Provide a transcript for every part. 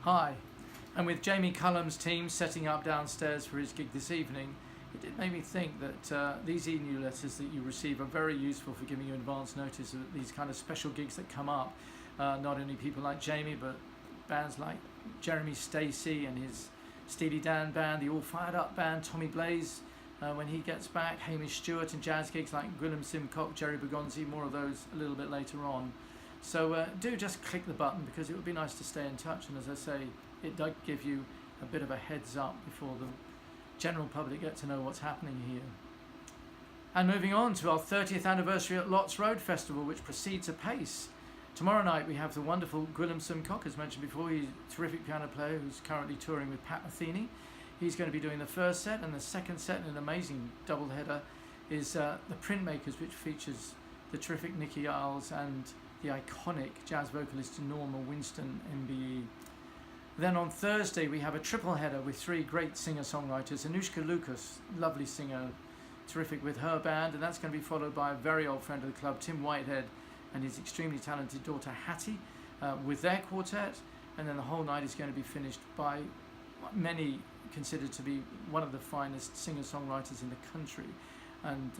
Hi. And with Jamie Cullum's team setting up downstairs for his gig this evening, it did make me think that these e-newsletters that you receive are very useful for giving you advance notice of these kind of special gigs that come up. Not only people like Jamie, but bands like Jeremy Stacey and his Steely Dan band, the All Fired Up band, Tommy Blaze when he gets back, Hamish Stewart, and jazz gigs like Gwilym Simcock, Jerry Bergonzi, more of those a little bit later on. So do just click the button, because it would be nice to stay in touch, and as I say, it does give you a bit of a heads up before the general public get to know what's happening here. And moving on to our 30th anniversary at Lots Road Festival, which proceeds apace. Tomorrow night we have the wonderful Gwilym Simcock, as mentioned before. He's a terrific piano player who's currently touring with Pat Metheny. He's going to be doing the first set, and the second set, in an amazing doubleheader, is the Printmakers, which features the terrific Nicky Isles and the iconic jazz vocalist Norma Winston, MBE. Then on Thursday we have a triple header with three great singer-songwriters. Anushka Lucas, lovely singer, terrific with her band, and that's going to be followed by a very old friend of the club, Tim Whitehead, and his extremely talented daughter Hattie with their quartet. And then the whole night is going to be finished by many considered to be one of the finest singer-songwriters in the country, and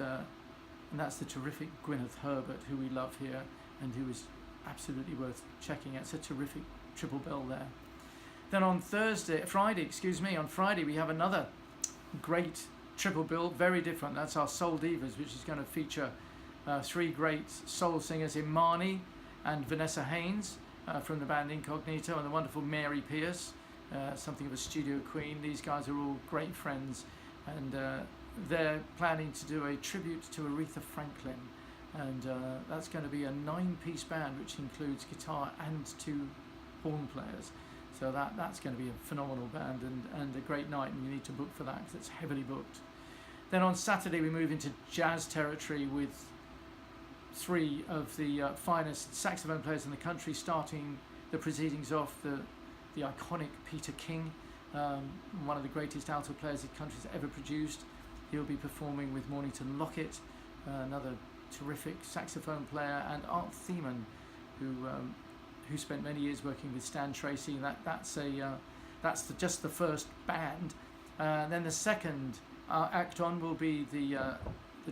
that's the terrific Gwyneth Herbert, who we love here and who is absolutely worth checking out. It's a terrific triple bill there. Then on Friday we have another great triple bill, very different. That's our Soul Divas, which is going to feature three great soul singers, Imani and Vanessa Haynes from the band Incognito, and the wonderful Mary Pierce, something of a studio queen. These guys are all great friends, and they're planning to do a tribute to Aretha Franklin, and that's going to be a 9-piece band which includes guitar and 2 horn players. So that's going to be a phenomenal band and a great night, and you need to book for that because it's heavily booked. Then on Saturday we move into jazz territory with 3 of the finest saxophone players in the country, starting the proceedings off the iconic Peter King, one of the greatest alto players the country's ever produced. He'll be performing with Mornington Lockett, another terrific saxophone player, and Art Thiemann, who spent many years working with Stan Tracy. That's just the first band. Then the second act on will be the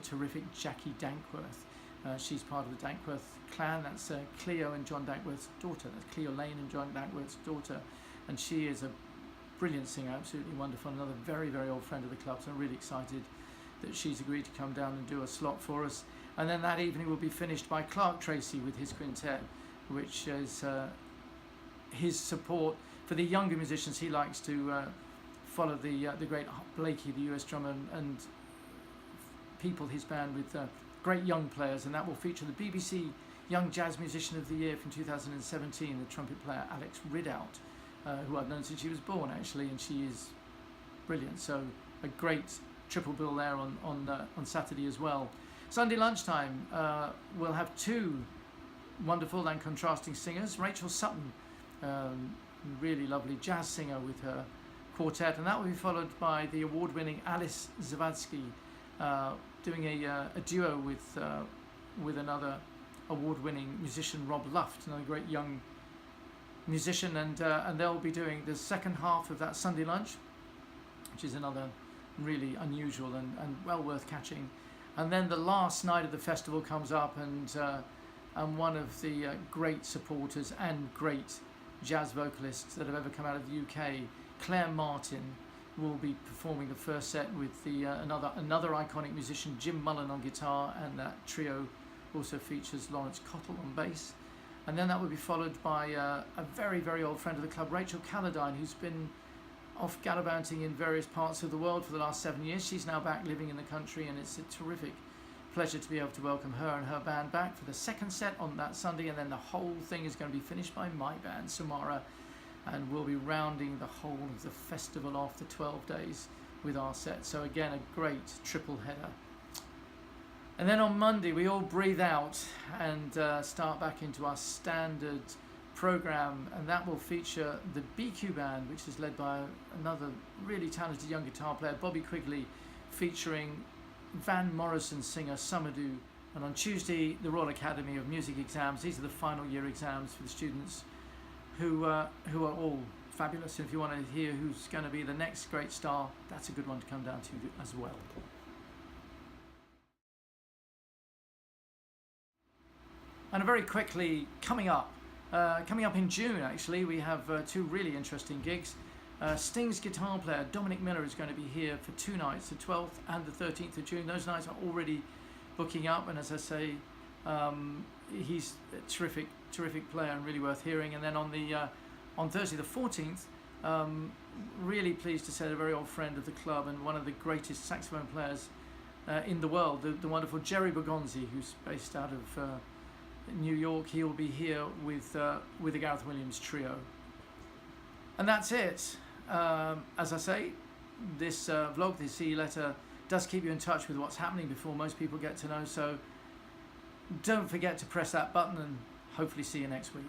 terrific Jackie Dankworth. She's part of the Dankworth clan. That's Cleo and John Dankworth's daughter. That's Cleo Lane and John Dankworth's daughter, and she is a brilliant singer, absolutely wonderful. Another very, very old friend of the club, so I'm really excited that she's agreed to come down and do a slot for us. And then that evening will be finished by Clark Tracy with his quintet, which is his support for the younger musicians. He likes to follow the great Blakey, the US drummer, and people his band with great young players, and that will feature the BBC Young Jazz Musician of the Year from 2017, the trumpet player Alex Ridout, who I've known since she was born actually, and she is brilliant. So a great triple bill there on Saturday as well. Sunday lunchtime we'll have 2 wonderful and contrasting singers. Rachel Sutton, really lovely jazz singer with her quartet, and that will be followed by the award-winning Alice Zawadzki, doing a duo with another award-winning musician, Rob Luft, another great young musician, and they'll be doing the second half of that Sunday lunch, which is another really unusual and well worth catching. And then the last night of the festival comes up, and one of the great supporters and great jazz vocalists that have ever come out of the UK, Claire Martin, will be performing the first set with another iconic musician, Jim Mullen, on guitar, and that trio also features Lawrence Cottle on bass. And then that will be followed by a very, very old friend of the club, Rachel Calladine, who's been off gallivanting in various parts of the world for the last 7 years. She's now back living in the country, and it's a terrific pleasure to be able to welcome her and her band back for the second set on that Sunday, and then the whole thing is going to be finished by my band, Samara, and we'll be rounding the whole of the festival off, the 12 days, with our set. So again, a great triple header. And then on Monday we all breathe out and start back into our standard program, and that will feature the BQ Band, which is led by another really talented young guitar player, Bobby Quigley, featuring Van Morrison singer Summerdo. And on Tuesday, the Royal Academy of Music exams. These are the final year exams for the students who are all fabulous. If you want to hear who's going to be the next great star, that's a good one to come down to as well. And very quickly, coming up in June, actually, we have two really interesting gigs. Sting's guitar player Dominic Miller is going to be here for 2 nights, the 12th and the 13th of June. Those nights are already booking up, and as I say, he's a terrific player and really worth hearing. And then on Thursday the 14th, really pleased to say, a very old friend of the club and one of the greatest saxophone players in the world, the wonderful Jerry Bergonzi, who's based out of New York. He will be here with the Gareth Williams trio. And that's it. As I say, this vlog, this e-letter, does keep you in touch with what's happening before most people get to know. So don't forget to press that button, and hopefully see you next week.